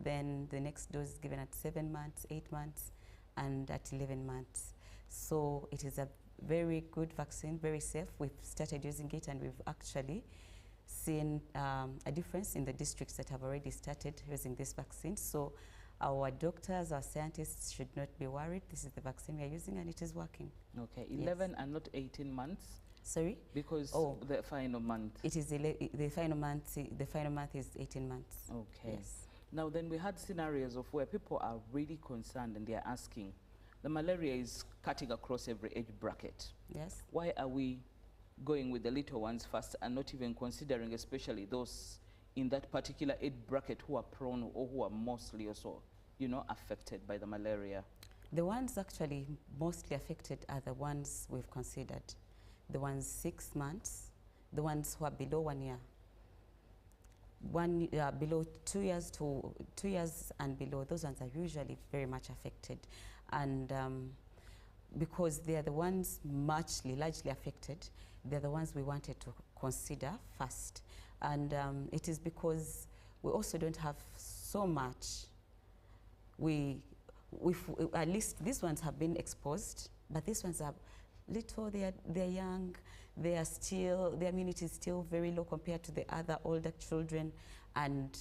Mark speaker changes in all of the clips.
Speaker 1: Then the next dose is given at 7 months, 8 months, and at 11 months. So it is a very good vaccine, very safe. We've started using it, and we've actually seen a difference in the districts that have already started using this vaccine. So our doctors, our scientists should not be worried. This is the vaccine we are using, and it is working.
Speaker 2: Okay, 11 and not 18 months?
Speaker 1: Sorry?
Speaker 2: Because the final month.
Speaker 1: It is the final month. The final month is 18 months.
Speaker 2: Okay.
Speaker 1: Yes.
Speaker 2: Now then, we had scenarios of where people are really concerned and they are asking, the malaria is cutting across every age bracket.
Speaker 1: Yes.
Speaker 2: Why are we going with the little ones first and not even considering especially those in that particular age bracket who are prone or who are mostly also, you know, affected by the malaria?
Speaker 1: The ones actually mostly affected are the ones we've considered. The ones 6 months, the ones who are below 1 year. Below 2 years to 2 years and below, those ones are usually very much affected. And because they are the ones largely affected, they're the ones we wanted to consider first. And it is because we also don't have so much. At least these ones have been exposed, but these ones are little, they're young, their immunity is still very low compared to the other older children. And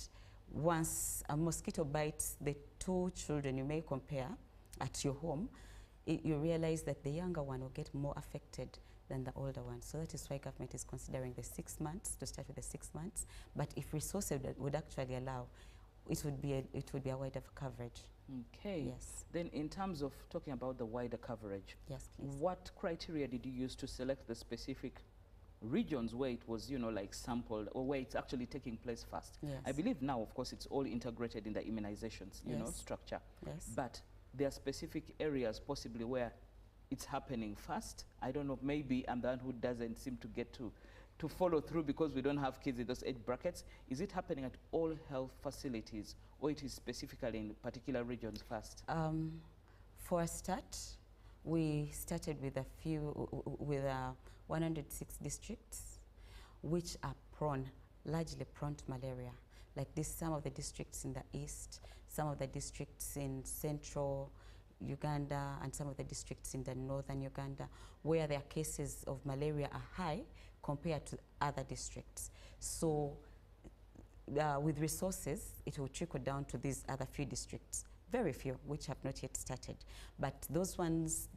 Speaker 1: once a mosquito bites the 2 children you may compare at your home, you realize that the younger one will get more affected than the older one. So that is why government is considering the 6 months, to start with the 6 months. But if resources would actually allow, it would be a wider coverage.
Speaker 2: Okay.
Speaker 1: Yes.
Speaker 2: Then in terms of talking about the wider coverage,
Speaker 1: yes, please.
Speaker 2: What criteria did you use to select the specific regions where it was, you know, like sampled, or where it's actually taking place first?
Speaker 1: Yes.
Speaker 2: I believe now, of course, it's all integrated in the immunizations, you know, structure.
Speaker 1: Yes.
Speaker 2: But there are specific areas possibly where it's happening fast. I don't know, maybe I'm the one who doesn't seem to get to follow through because we don't have kids in those age brackets. Is it happening at all health facilities, or it is specifically in particular regions first?
Speaker 1: For a start, we started with 106 districts which are largely prone to malaria. Like this, some of the districts in the east, some of the districts in central Uganda, and some of the districts in the northern Uganda, where their cases of malaria are high compared to other districts. So with resources, it will trickle down to these other few districts, very few, which have not yet started. But those ones,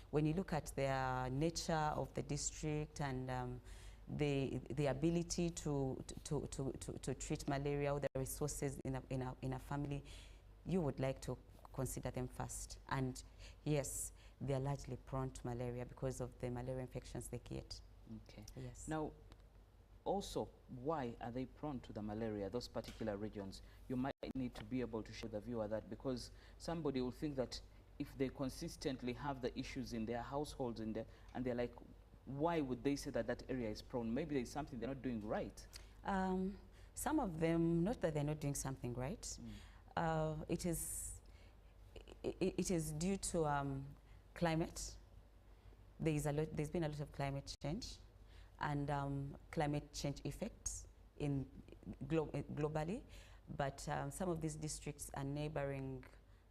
Speaker 1: when you look at their nature of the district and the ability to treat malaria, or the resources in a family, you would like to consider them first. And yes, they are largely prone to malaria because of the malaria infections they get.
Speaker 2: Okay.
Speaker 1: Yes.
Speaker 2: Now, also, why are they prone to the malaria, those particular regions? You might need to be able to show the viewer that, because somebody will think that if they consistently have the issues in their households and they're like, why would they say that that area is prone? Maybe there's something they're not doing right.
Speaker 1: Some of them, not that they're not doing something right. It is due to climate. There's been a lot of climate change, and climate change effects globally. But some of these districts are neighboring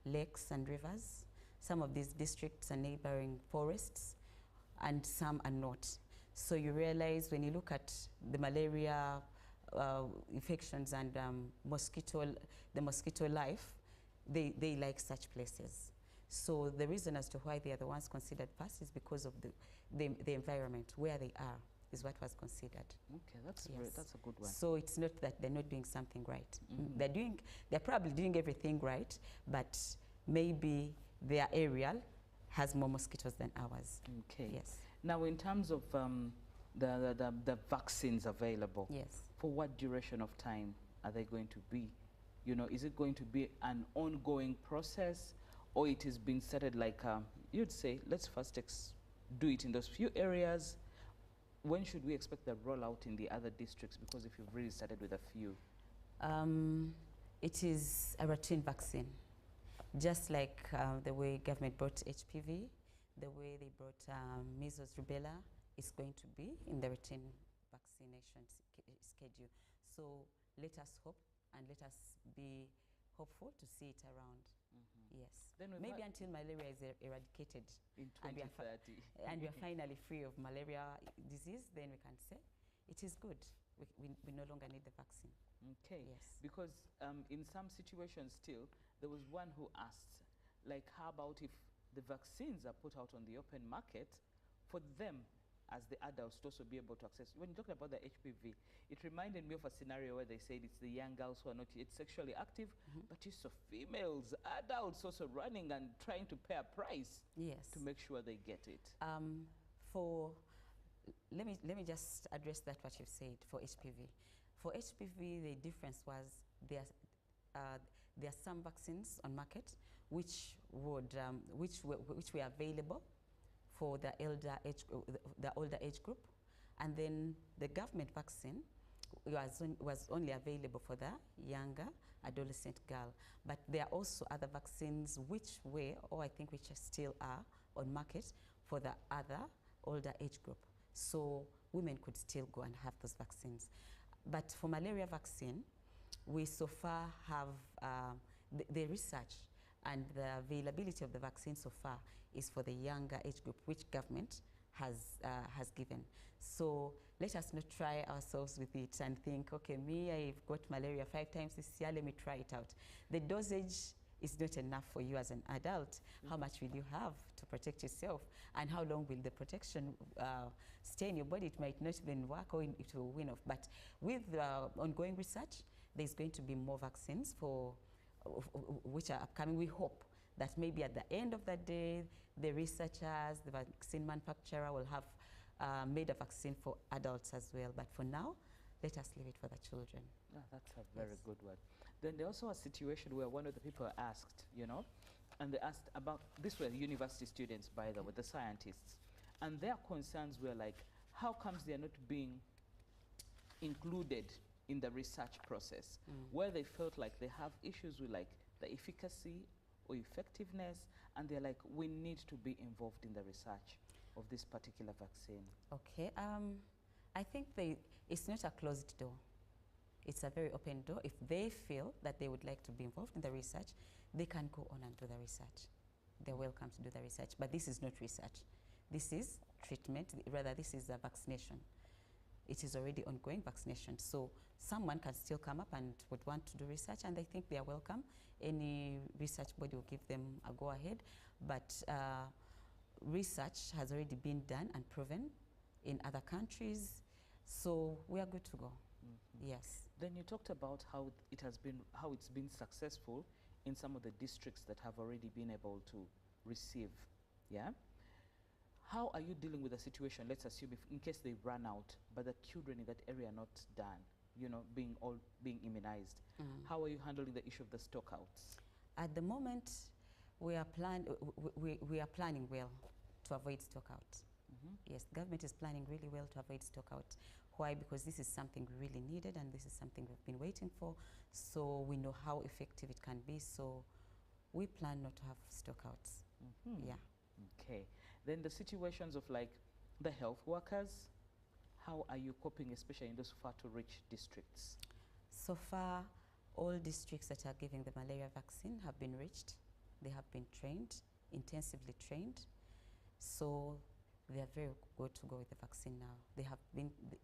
Speaker 1: lakes and rivers. Some of these districts are neighboring forests, and some are not. So you realize when you look at the malaria infections and the mosquito life, they like such places. So the reason as to why they are the ones considered first is because of the environment where they are is what was considered.
Speaker 2: Okay, that's great. That's a good one.
Speaker 1: So it's not that they're not doing something right. They're probably doing everything right, but maybe their area has more mosquitoes than ours.
Speaker 2: Okay.
Speaker 1: Yes.
Speaker 2: Now, in terms of the vaccines available,
Speaker 1: yes,
Speaker 2: for what duration of time are they going to be? You know, is it going to be an ongoing process, or it has been started like you'd say, let's first do it in those few areas? When should we expect the rollout in the other districts? Because if you've really started with a few.
Speaker 1: It is a routine vaccine. Just like the way government brought HPV, the way they brought measles, rubella, is going to be in the routine vaccination schedule. So let us hope and let us be hopeful to see it around. Yes.
Speaker 2: Then we've
Speaker 1: Maybe
Speaker 2: had-
Speaker 1: until malaria is eradicated
Speaker 2: in
Speaker 1: and we are
Speaker 2: 2030.
Speaker 1: and we are finally free of malaria disease, then we can say it is good. We no longer need the vaccine.
Speaker 2: Okay.
Speaker 1: Yes.
Speaker 2: Because in some situations still, there was one who asked, like, how about if the vaccines are put out on the open market for them as the adults to also be able to access? When you talked about the HPV, it reminded me of a scenario where they said it's the young girls who are not yet sexually active, but you saw females, adults also running and trying to pay a price
Speaker 1: Yes.
Speaker 2: to make sure they get it.
Speaker 1: Let me just address that what you've said for HPV. For HPV, the difference was there are some vaccines on market which were available for the older age group, and then the government vaccine was only available for the younger adolescent girl. But there are also other vaccines which were, or I think which still are on market for the other older age group. So women could still go and have those vaccines. But for malaria vaccine, we so far have the research and the availability of the vaccine so far is for the younger age group, which government has given. So let us not try ourselves with it and think, okay, me, I've got malaria 5 times this year, let me try it out. The dosage is not enough for you as an adult. How much will you have to protect yourself? And how long will the protection stay in your body? It might not even work, or it will wean off. But with ongoing research, there's going to be more vaccines for which are upcoming. We hope that maybe at the end of the day, the researchers, the vaccine manufacturer will have made a vaccine for adults as well. But for now, let us leave it for the children.
Speaker 2: Yeah, that's a very good one. Then there also a situation where one of the people asked, you know, and they asked about, these were university students, by the way, the scientists, and their concerns were like, how comes they're not being included in the research process, where they felt like they have issues with like the efficacy or effectiveness, and they're like, we need to be involved in the research of this particular vaccine.
Speaker 1: Okay, I think it's not a closed door. It's a very open door. If they feel that they would like to be involved in the research, they can go on and do the research. They're welcome to do the research. But this is not research. This is treatment. Rather, this is a vaccination. It is already ongoing vaccination. So someone can still come up and would want to do research, and they think they are welcome. Any research body will give them a go-ahead. But research has already been done and proven in other countries. So we are good to go. Yes.
Speaker 2: Then you talked about how it's been successful in some of the districts that have already been able to receive. Yeah. How are you dealing with a situation? Let's assume if in case they run out, but the children in that area are not done, you know, being immunized. How are you handling the issue of the stockouts?
Speaker 1: At the moment, we are planning well to avoid stockouts. Yes, the government is planning really well to avoid stockout. Why? Because this is something really needed, and this is something we've been waiting for. So we know how effective it can be. So we plan not to have stockouts. Yeah.
Speaker 2: Okay. Then the situations of like the health workers, how are you coping, especially in those far-to-reach districts?
Speaker 1: So far, all districts that are giving the malaria vaccine have been reached. They have been trained, intensively trained. So they are very good to go with the vaccine now.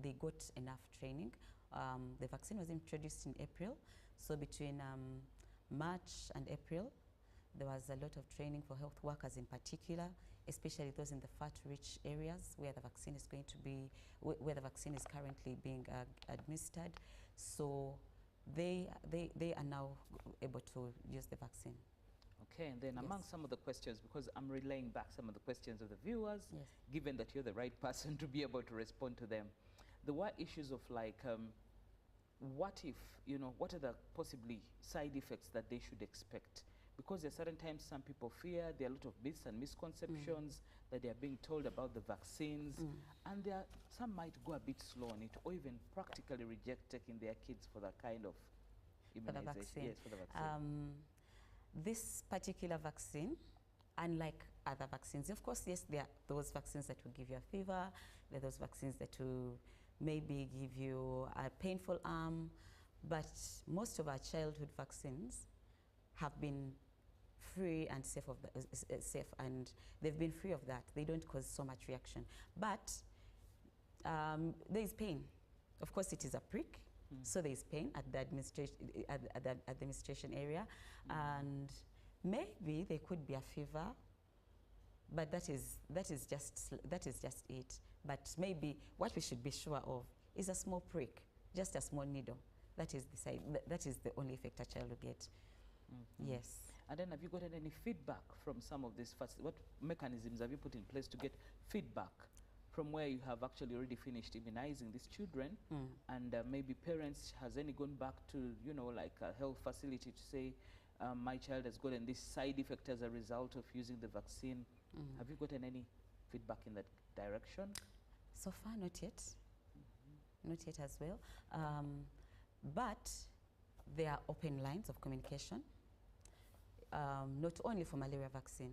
Speaker 1: They got enough training. The vaccine was introduced in April. So between March and April, there was a lot of training for health workers in particular, especially those in the far-to-reach areas where the vaccine is going to be, where the vaccine is currently being administered. So they are now able to use the vaccine.
Speaker 2: Okay, and then among some of the questions, because I'm relaying back some of the questions of the viewers, given that you're the right person to be able to respond to them, there were issues of like, what if, you know, what are the possibly side effects that they should expect? Because there are certain times some people fear, there are a lot of myths and misconceptions that they are being told about the vaccines, and some might go a bit slow on it, or even practically reject taking their kids for that kind of immunization. Yes, for the vaccine.
Speaker 1: This particular vaccine, unlike other vaccines, of course, yes, there are those vaccines that will give you a fever, there are those vaccines that will maybe give you a painful arm, but most of our childhood vaccines have been free and safe of safe, and they've been free of that. They don't cause so much reaction, but there is pain. Of course, it is a prick, so there is pain at the administration area, and maybe there could be a fever, but that is just it. But maybe what we should be sure of is a small prick, just a small needle. That is the side. That is the only effect a child will get. Yes.
Speaker 2: And then have you gotten any feedback from some of these what mechanisms have you put in place to get feedback from where you have actually already finished immunizing these children? And maybe parents, has any gone back to, you know, like a health facility to say, my child has gotten this side effect as a result of using the vaccine? Have you gotten any feedback in that direction?
Speaker 1: So far, not yet. Not yet as well. But there are open lines of communication, not only for malaria vaccine,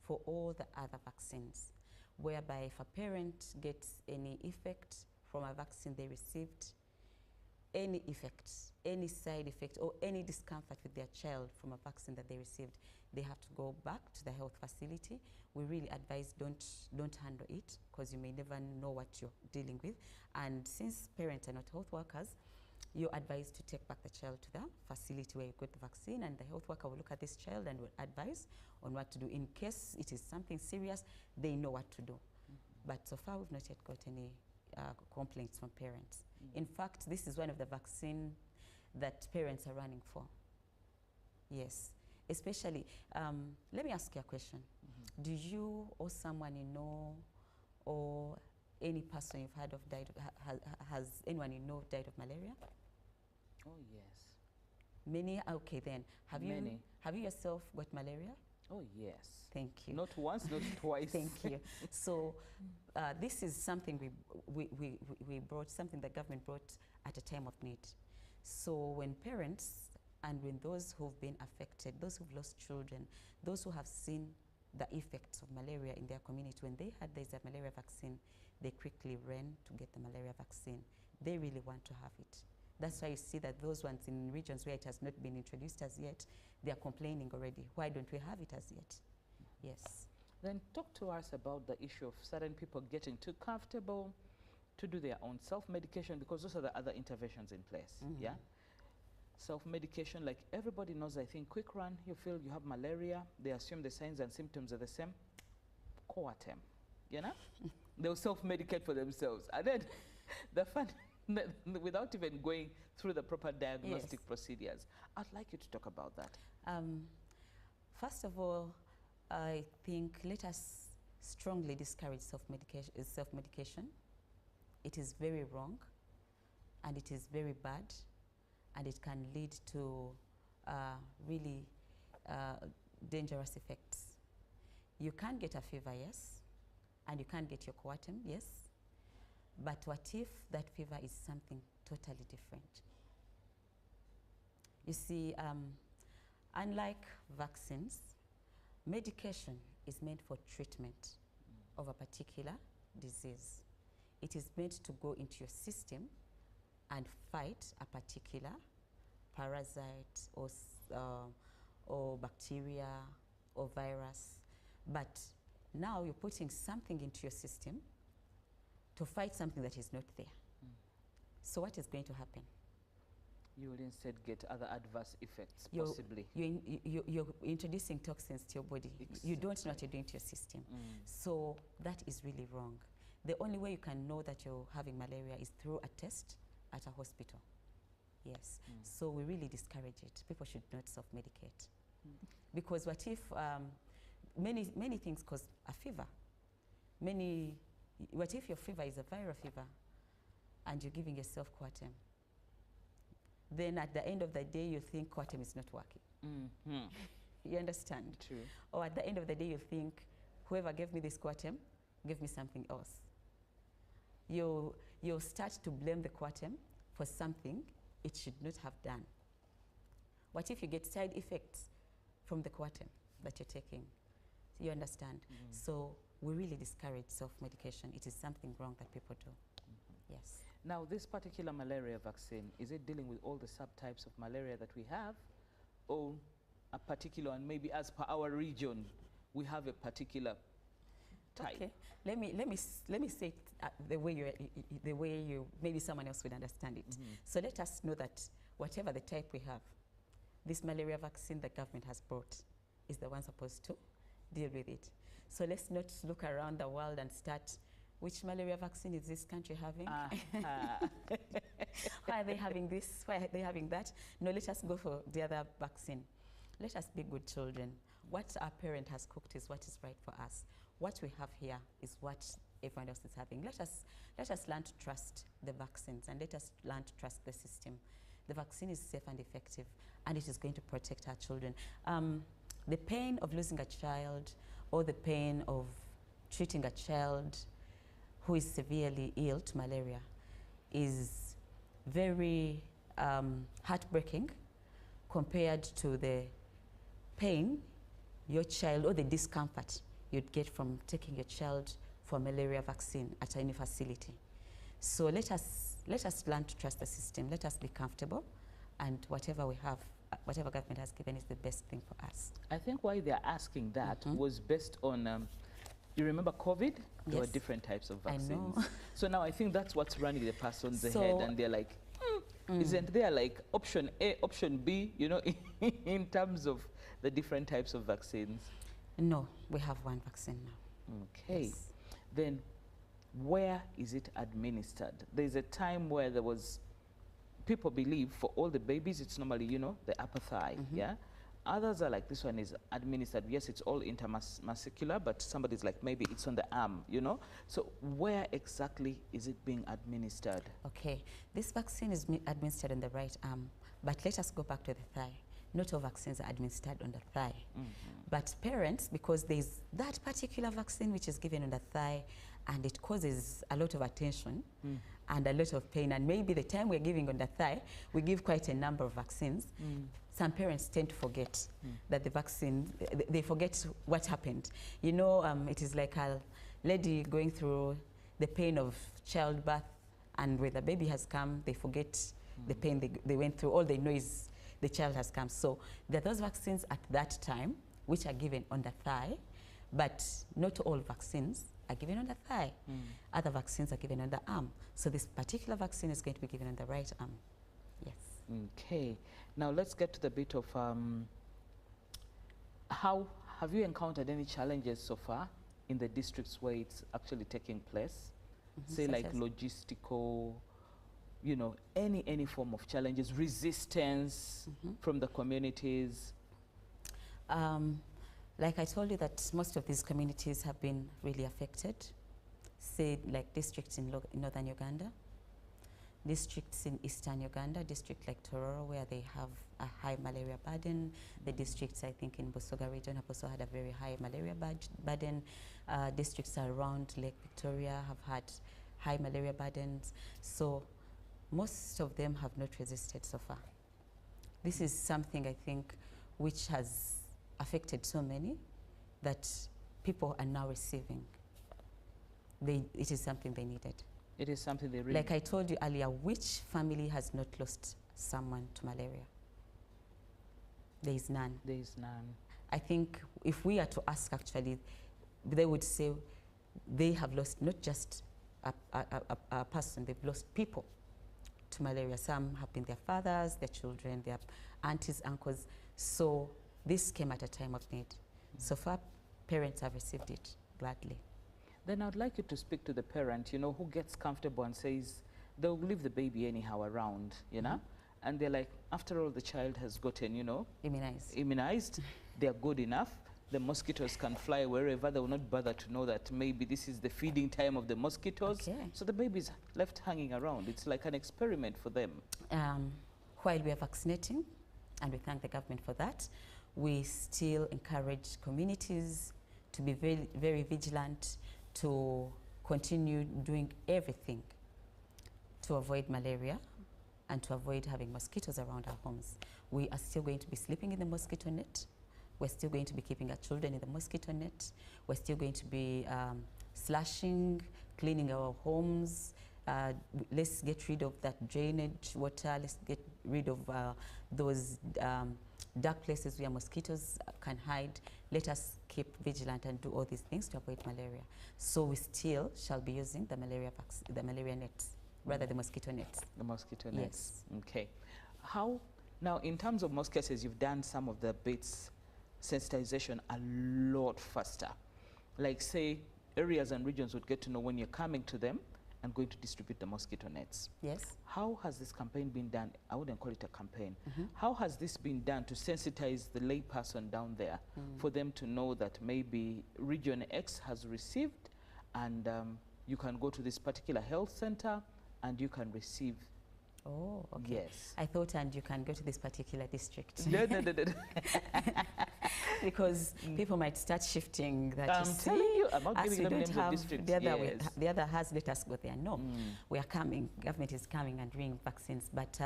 Speaker 1: for all the other vaccines, whereby if a parent gets any effect from a vaccine they received, any effect, any side effect, or any discomfort with their child from a vaccine that they received, they have to go back to the health facility. We really advise don't handle it, because you may never know what you're dealing with. And since parents are not health workers, you're advised to take back the child to the facility where you got the vaccine, and the health worker will look at this child and will advise on what to do. In case it is something serious, they know what to do. But so far, we've not yet got any complaints from parents. In fact, this is one of the vaccines that parents are running for. Yes, especially, let me ask you a question. Do you or someone you know, or any person you've heard of died, has anyone you know died of malaria?
Speaker 2: Oh, yes.
Speaker 1: Many? Okay, then. Have
Speaker 2: Many.
Speaker 1: You yourself got malaria?
Speaker 2: Oh, yes.
Speaker 1: Thank you.
Speaker 2: Not once, not twice.
Speaker 1: Thank you. So this is something we brought, something the government brought at a time of need. So when parents and when those who've been affected, those who've lost children, those who have seen the effects of malaria in their community, when they heard there's a malaria vaccine, they quickly ran to get the malaria vaccine. They really want to have it. That's why you see that those ones in regions where it has not been introduced as yet, they are complaining already. Why don't we have it as yet? Yes.
Speaker 2: Then talk to us about the issue of certain people getting too comfortable to do their own self-medication, because those are the other interventions in place, yeah? Self-medication, like everybody knows, I think, quick run, you feel you have malaria, they assume the signs and symptoms are the same, Coartem, you know? They'll self-medicate for themselves. And then the fun, without even going through the proper diagnostic procedures. I'd like you to talk about that.
Speaker 1: First of all, I think let us strongly discourage self-medication. It is very wrong, and it is very bad, and it can lead to really dangerous effects. You can get a fever, yes, and you can get your Coartem, yes, but what if that fever is something totally different? You see, unlike vaccines, medication is meant for treatment of a particular disease. It is meant to go into your system and fight a particular parasite or bacteria or virus. But now you're putting something into your system to fight something that is not there. So what is going to happen?
Speaker 2: You will instead get other adverse effects, possibly.
Speaker 1: You're introducing toxins to your body.
Speaker 2: Exactly.
Speaker 1: You don't know what you're doing to your system. So that is really wrong. The only way you can know that you're having malaria is through a test at a hospital. Yes. So we really discourage it. People should not self-medicate. Because what if many things cause a fever? What if your fever is a viral fever and you're giving yourself Coartem? Then at the end of the day, you think Coartem is not working. You understand?
Speaker 2: True.
Speaker 1: Or at the end of the day, you think, whoever gave me this Coartem, give me something else. You'll start to blame the Coartem for something it should not have done. What if you get side effects from the Coartem that you're taking? You understand? So we really discourage self-medication. It is something wrong that people do. Yes.
Speaker 2: Now, this particular malaria vaccine, is it dealing with all the subtypes of malaria that we have, or a particular one, maybe as per our region, we have a particular type.
Speaker 1: Okay, let me say it the way you maybe someone else would understand it. So let us know that whatever the type we have, this malaria vaccine the government has brought is the one supposed to deal with it. So let's not look around the world and start, which malaria vaccine is this country having? Why are they having this? Why are they having that? No, let us go for the other vaccine. Let us be good children. What our parent has cooked is what is right for us. What we have here is what everyone else is having. Let us learn to trust the vaccines, and let us learn to trust the system. The vaccine is safe and effective, and it is going to protect our children. The pain of losing a child, or the pain of treating a child who is severely ill to malaria, is very heartbreaking compared to the pain your child, or the discomfort you'd get from taking your child for malaria vaccine at any facility. So let us learn to trust the system. Let us be comfortable, and whatever we have, whatever government has given is the best thing for us.
Speaker 2: I think why they're asking that was based on, you remember COVID? There were
Speaker 1: Yes.
Speaker 2: different types of vaccines.
Speaker 1: I know.
Speaker 2: So now I think that's what's running the person's head, and they're like, isn't there like option A, option B, you know, in terms of the different types of vaccines?
Speaker 1: No, we have one vaccine now.
Speaker 2: Okay.
Speaker 1: Yes.
Speaker 2: Then where is it administered? There's a time where there was, people believe for all the babies, it's normally, you know, the upper thigh, yeah? Others are like, this one is administered. Yes, it's all intermuscular, but somebody's like, maybe it's on the arm, you know? So where exactly is it being administered?
Speaker 1: Okay, this vaccine is administered on the right arm, but let us go back to the thigh. Not all vaccines are administered on the thigh. But parents, because there's that particular vaccine which is given on the thigh, and it causes a lot of attention and a lot of pain, and maybe the time we're giving on the thigh, we give quite a number of vaccines. Some parents tend to forget that the vaccine, they forget what happened. You know, it is like a lady going through the pain of childbirth, and when the baby has come, they forget the pain they went through. All they know is the child has come. So there are those vaccines at that time which are given on the thigh, but not all vaccines are given on the thigh. Other vaccines are given on the arm. So this particular vaccine is going to be given on the right arm. Yes.
Speaker 2: Okay. Now let's get to the bit of how have you encountered any challenges so far in the districts where it's actually taking place? Say like logistical, you know, any form of challenges, resistance from the communities?
Speaker 1: Like I told you that most of these communities have been really affected. Say like districts in northern Uganda, districts in eastern Uganda, district like Tororo where they have a high malaria burden. The districts I think in Busoga region have also had a very high malaria burden. Districts around Lake Victoria have had high malaria burdens. So most of them have not resisted so far. This is something I think which has affected so many that people are now receiving. It is something they needed.
Speaker 2: It is something they really...
Speaker 1: Like I told you earlier, which family has not lost someone to malaria? There is none.
Speaker 2: There is none.
Speaker 1: I think if we are to ask actually, they would say they have lost not just a person, they've lost people to malaria. Some have been their fathers, their children, their aunties, uncles. So this came at a time of need. So far, parents have received it gladly.
Speaker 2: Then I'd like you to speak to the parent, you know, who gets comfortable and says they'll leave the baby anyhow around, you know? And they're like, after all, the child has gotten, you know, immunized, they're good enough. The mosquitoes can fly wherever. They will not bother to know that maybe this is the feeding time of the mosquitoes.
Speaker 1: Okay.
Speaker 2: So the baby's left hanging around. It's like an experiment for them.
Speaker 1: While we are vaccinating, and we thank the government for that, we still encourage communities to be very, very vigilant, to continue doing everything to avoid malaria and to avoid having mosquitoes around our homes. We are still going to be sleeping in the mosquito net. We're still going to be keeping our children in the mosquito net. We're still going to be slashing, cleaning our homes. Let's get rid of that drainage water. Let's get rid of those dark places where mosquitoes can hide. Let us keep vigilant and do all these things to avoid malaria. So we still shall be using the malaria nets, rather the mosquito nets.
Speaker 2: The mosquito nets.
Speaker 1: Yes.
Speaker 2: Okay. How, now in terms of most cases, you've done some of the bits sensitization a lot faster. Like say, areas and regions would get to know when you're coming to them and going to distribute the mosquito nets.
Speaker 1: Yes.
Speaker 2: How has this campaign been done? I wouldn't call it a campaign. How has this been done to sensitize the lay person down there for them to know that maybe region X has received and you can go to this particular health center and you can receive?
Speaker 1: Oh, okay.
Speaker 2: Yes.
Speaker 1: I thought, and you can go to this particular district.
Speaker 2: No.
Speaker 1: Because people might start shifting that.
Speaker 2: I'm telling you, I'm not giving them names of districts.
Speaker 1: The other, the other has, let us go there. No, we are coming. Government is coming and bringing vaccines. But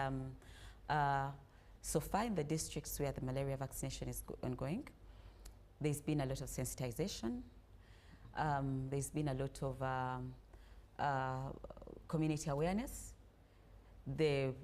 Speaker 1: so far in the districts where the malaria vaccination is ongoing, there's been a lot of sensitization. There's been a lot of community awareness. The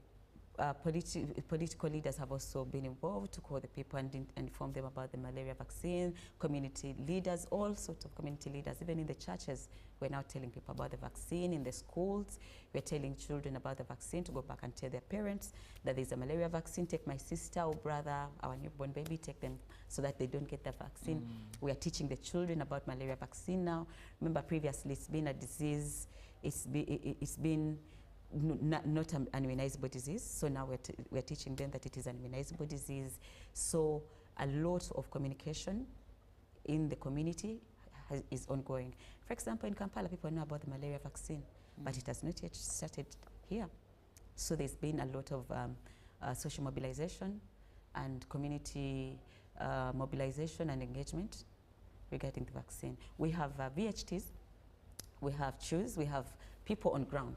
Speaker 1: political leaders have also been involved to call the people and inform them about the malaria vaccine. Community leaders, all sorts of community leaders, even in the churches, we're now telling people about the vaccine. In the schools, we're telling children about the vaccine to go back and tell their parents that there's a malaria vaccine. Take my sister or brother, our newborn baby, take them so that they don't get the vaccine. We are teaching the children about malaria vaccine now. Remember, previously it's been a disease, it's been not an immunizable disease. So now we're teaching them that it is an immunizable disease. So a lot of communication in the community is ongoing. For example, in Kampala, people know about the malaria vaccine, but it has not yet started here. So there's been a lot of social mobilization and community mobilization and engagement regarding the vaccine. We have VHTs, we have CHOOS, we have people on ground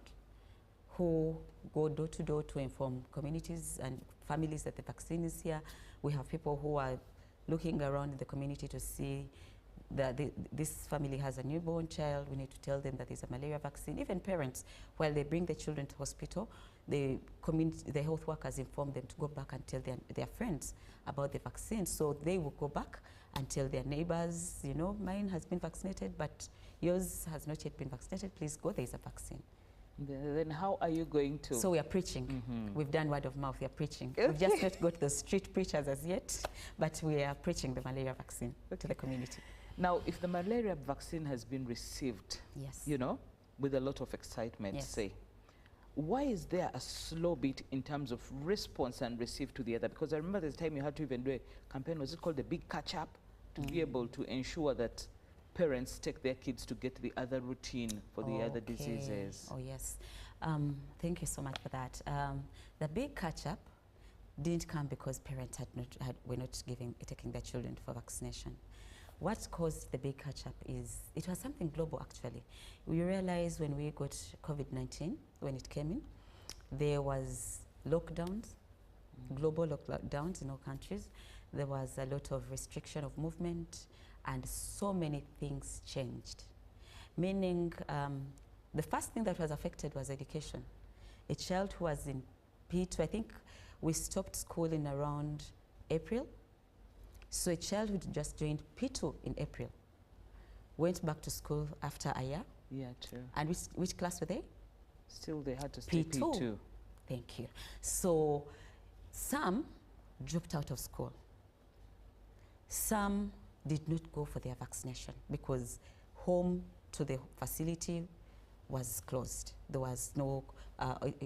Speaker 1: who go door to door to inform communities and families that the vaccine is here. We have people who are looking around in the community to see that this family has a newborn child. We need to tell them that there's a malaria vaccine. Even parents, while they bring the children to hospital, the health workers inform them to go back and tell their friends about the vaccine. So they will go back and tell their neighbors, you know, mine has been vaccinated, but yours has not yet been vaccinated. Please go, there's a vaccine.
Speaker 2: Then how are you going to?
Speaker 1: So we are preaching. We've done word of mouth, we are preaching. We've just not got the street preachers as yet, but we are preaching the malaria vaccine to the community.
Speaker 2: Now, if the malaria vaccine has been received,
Speaker 1: yes,
Speaker 2: you know, with a lot of excitement,
Speaker 1: yes,
Speaker 2: say, why is there a slow beat in terms of response and receive to the other? Because I remember there's a time you had to even do a campaign, was it called the Big Catch Up, to be able to ensure that parents take their kids to get the other routine for the other diseases.
Speaker 1: Oh, yes. Thank you so much for that. The big catch-up didn't come because parents were not taking their children for vaccination. What caused the big catch-up is, it was something global actually. We realized when we got COVID-19, when it came in, there was lockdowns, global lockdowns in all countries. There was a lot of restriction of movement, and so many things changed. Meaning, the first thing that was affected was education. A child who was in P2, I think we stopped school in around April. So a child who just joined P2 in April went back to school after a year.
Speaker 2: Yeah, true.
Speaker 1: And which class were they?
Speaker 2: Still, they had to stay P2.
Speaker 1: Thank you. So some dropped out of school. Some did not go for their vaccination because home to the facility was closed. There was no,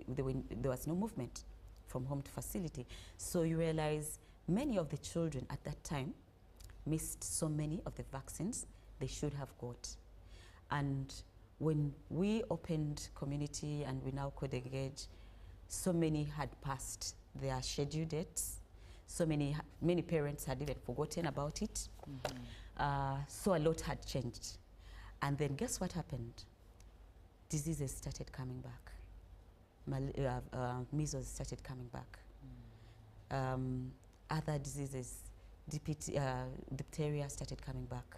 Speaker 1: there was no movement from home to facility. So you realize many of the children at that time missed so many of the vaccines they should have got. And when we opened community and we now could engage, so many had passed their scheduled dates. So many parents had even forgotten about it. So a lot had changed. And then guess what happened? Diseases started coming back. Measles started coming back. Other diseases, diphtheria started coming back.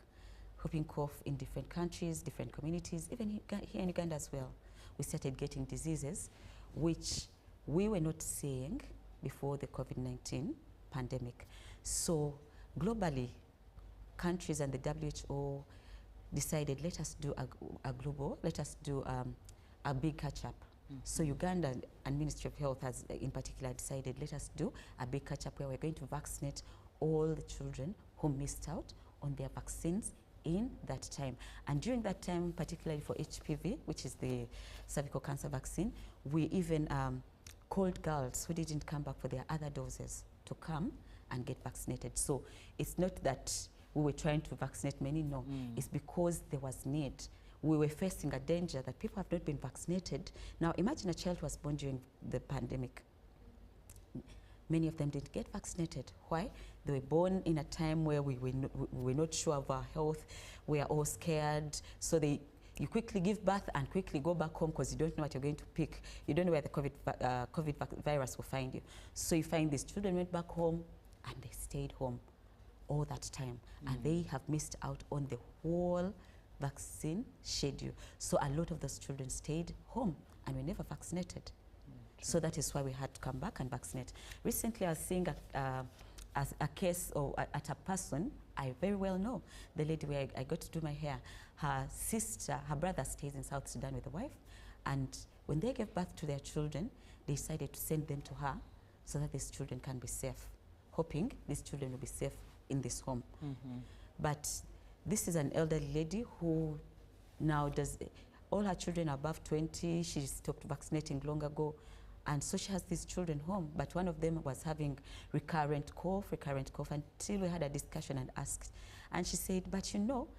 Speaker 1: Whooping cough in different countries, different communities, even here in Uganda as well. We started getting diseases which we were not seeing before the COVID-19 pandemic. So globally, countries and the WHO decided, let us do a global, let us do a big catch-up. So Uganda and Ministry of Health has in particular decided, let us do a big catch-up where we're going to vaccinate all the children who missed out on their vaccines in that time. And during that time, particularly for HPV, which is the cervical cancer vaccine, we even called girls who didn't come back for their other doses to come and get vaccinated. So it's not that we were trying to vaccinate many, no. It's because there was need. We were facing a danger that people have not been vaccinated. Now imagine a child who was born during the pandemic. Many of them didn't get vaccinated. Why? They were born in a time where we were not sure of our health. We are all scared. So you quickly give birth and quickly go back home because you don't know what you're going to pick. You don't know where the COVID virus will find you. So you find these children went back home and they stayed home all that time. And they have missed out on the whole vaccine schedule. So a lot of those children stayed home and were never vaccinated. So that is why we had to come back and vaccinate. Recently, I was seeing a case or at a person I very well know, the lady where I got to do my hair. Her brother stays in South Sudan with the wife, and when they gave birth to their children, they decided to send them to her so that these children can be safe, hoping these children will be safe in this home. But this is an elderly lady who now does, all her children are above 20, she stopped vaccinating long ago. And so she has these children home, but one of them was having recurrent cough, until we had a discussion and asked. And she said, but you know,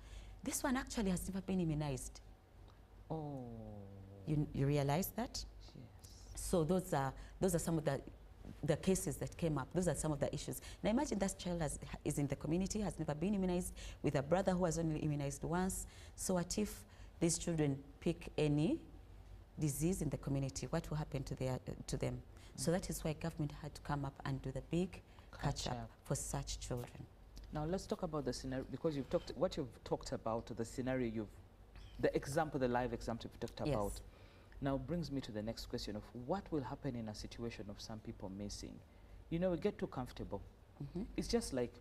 Speaker 1: this one actually has never been immunized.
Speaker 2: Oh.
Speaker 1: You realize that?
Speaker 2: Yes.
Speaker 1: So those are some of the cases that came up. Those are some of the issues. Now imagine that child is in the community, has never been immunized, with a brother who was only immunized once. So what if these children pick any disease in the community? What will happen to them? So that is why government had to come up and do the big catch-up for such children.
Speaker 2: Now let's talk about the scenario, because what you've talked about, the scenario the live example you've talked about, now brings me to the next question of what will happen in a situation of some people missing. You know, we get too comfortable. It's just like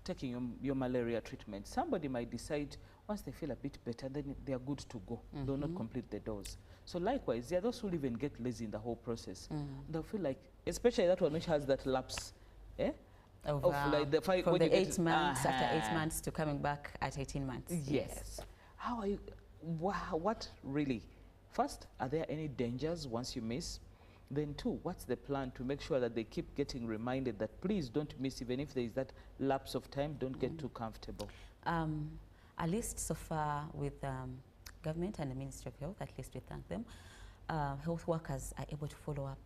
Speaker 2: taking your malaria treatment. Somebody might decide once they feel a bit better, then they are good to go. They'll not complete the dose. So likewise, there are those who even get lazy in the whole process. They'll feel like, especially that one which has that lapse,
Speaker 1: of
Speaker 2: like
Speaker 1: from the 8 months, after 8 months to coming back at 18 months.
Speaker 2: Yes. How are you, what really, first, are there any dangers once you miss? Then two, what's the plan to make sure that they keep getting reminded that please don't miss, even if there is that lapse of time, don't get too comfortable?
Speaker 1: At least so far with government and the Ministry of Health, at least we thank them, health workers are able to follow up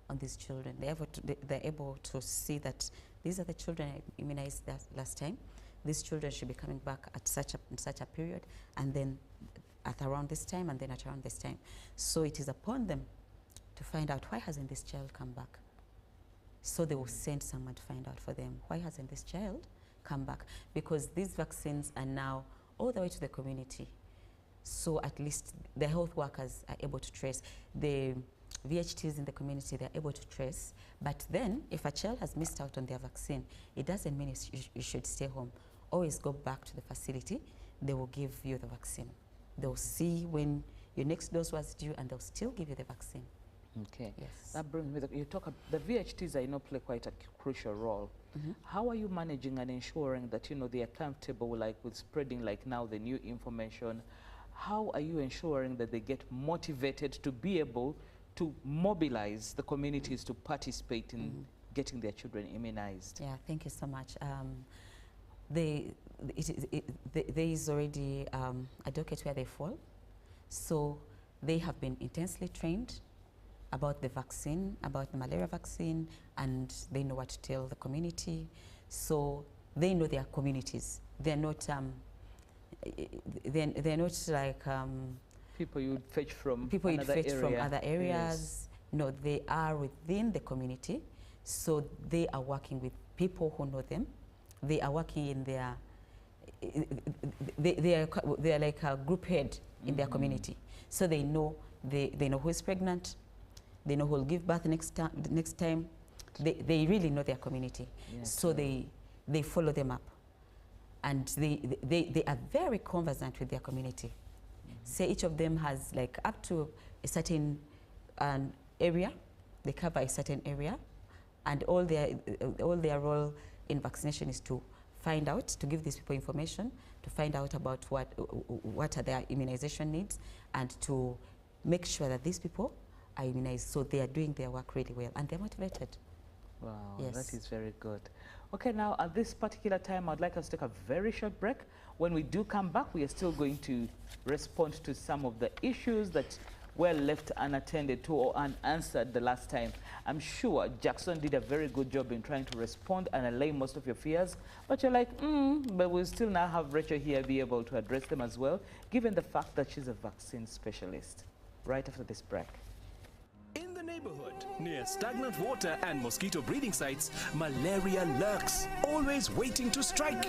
Speaker 1: on these children. They're able to see that these are the children immunized last time. These children should be coming back at such a period, and then at around this time, and then at around this time. So it is upon them to find out, why hasn't this child come back? So they will send someone to find out for them, why hasn't this child come back? Because these vaccines are now all the way to the community. So at least the health workers are able to trace. The VHTs in the community, they're able to trace. But then if a child has missed out on their vaccine, it doesn't mean you should stay home. Always go back to the facility. They will give you the vaccine. They'll see when your next dose was due, and they'll still give you the vaccine.
Speaker 2: Okay.
Speaker 1: Yes.
Speaker 2: That brings me, you talk about the VHTs, I know, play quite a crucial role. How are you managing and ensuring that, you know, they are comfortable, like with spreading, like now, the new information? How are you ensuring that they get motivated to be able to mobilize the communities to participate in getting their children immunized?
Speaker 1: Yeah, thank you so much. There is already a docket where they fall. So they have been intensely trained about the vaccine, about the malaria vaccine, and they know what to tell the community. So they know their communities. They're not they're not like
Speaker 2: people you would fetch from
Speaker 1: from other areas.
Speaker 2: Yes.
Speaker 1: No, they are within the community. So they are working with people who know them. They are working in their, they are like a group head in their community. So they know who is pregnant, they know who will give birth next time, they really know their community.
Speaker 2: Yeah,
Speaker 1: So
Speaker 2: true.
Speaker 1: they follow them up. And they are very conversant with their community. Say each of them has like up to a certain area, they cover a certain area, and all their role in vaccination is to find out, to give these people information, to find out about what are their immunization needs, and to make sure that these people are immunized. So they are doing their work really well, and they're motivated.
Speaker 2: Wow,
Speaker 1: Yes.
Speaker 2: that is very good. Okay, now at this particular time, I'd like us to take a very short break. When we do come back, we are still going to respond to some of the issues that were left unattended to or unanswered the last time. I'm sure Jackson did a very good job in trying to respond and allay most of your fears, but you're like, but we'll still now have Rachel here be able to address them as well, given the fact that she's a vaccine specialist. Right after this break.
Speaker 3: In the neighborhood, near stagnant water and mosquito breeding sites, malaria lurks, always waiting to strike.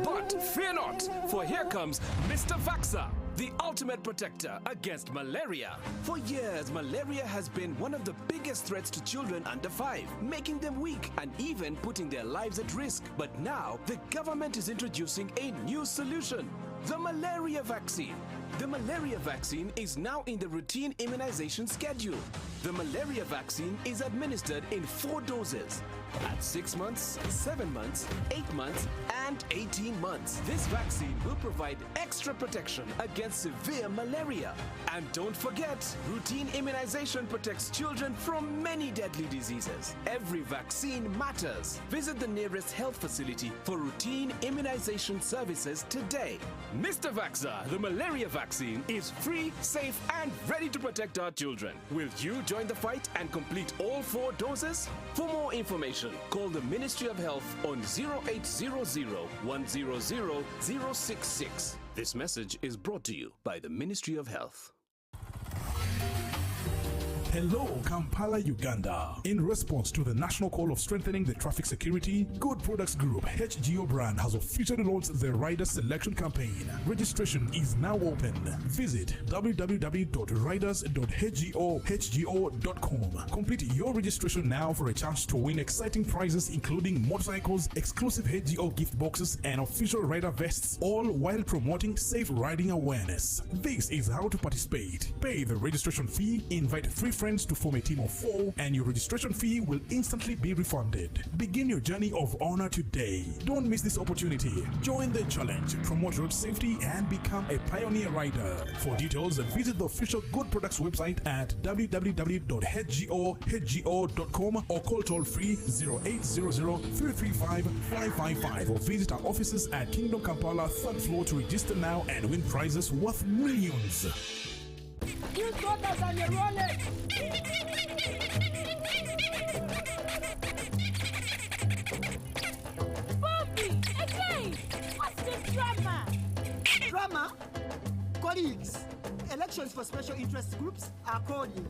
Speaker 3: But fear not, for here comes Mr. Vaxxer, the ultimate protector against malaria. For years, malaria has been one of the biggest threats to children under 5, making them weak and even putting their lives at risk. But now, the government is introducing a new solution, the malaria vaccine. The malaria vaccine is now in the routine immunization schedule. The malaria vaccine is administered in 4 doses at 6 months, 7 months, 8 months, and 18 months. This vaccine will provide extra protection against severe malaria. And don't forget, routine immunization protects children from many deadly diseases. Every vaccine matters. Visit the nearest health facility for routine immunization services today. Mr. Vaxxer, the malaria vaccine is free, safe, and ready to protect our children. Will you join the fight and complete all 4 doses? For more information, call the Ministry of Health on 0800 100 066. This message is brought to you by the Ministry of Health.
Speaker 4: Hello, Kampala, Uganda. In response to the national call of strengthening the traffic security, Good Products Group HGO brand has officially launched the Rider Selection Campaign. Registration is now open. Visit www.riders.hgo.com. Complete your registration now for a chance to win exciting prizes including motorcycles, exclusive HGO gift boxes, and official rider vests, all while promoting safe riding awareness. This is how to participate. Pay the registration fee, invite 3 friends to form a team of 4, and your registration fee will instantly be refunded. Begin your journey of honor today. Don't miss this opportunity. Join the challenge, promote road safety, and become a pioneer rider. For details, visit the official Good Products website at www.hgo.com or call toll free 0800 335 555 or visit our offices at Kingdom Kampala 3rd floor to register now and win prizes worth millions.
Speaker 5: You got us on your wallet. Bobby, again, what's the drama?
Speaker 6: Drama? Colleagues, elections for special interest groups are calling.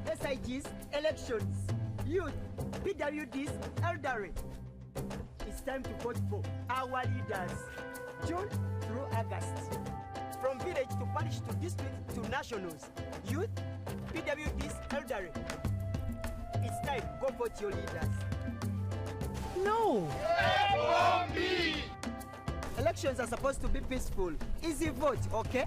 Speaker 6: SIGs, elections, youth, PWDs, elderly. It's time to vote for our leaders. June through August. From village to parish to district to nationals, youth, PWDs, elderly. It's time, go vote your leaders. No! Elections are supposed to be peaceful. Easy vote, okay?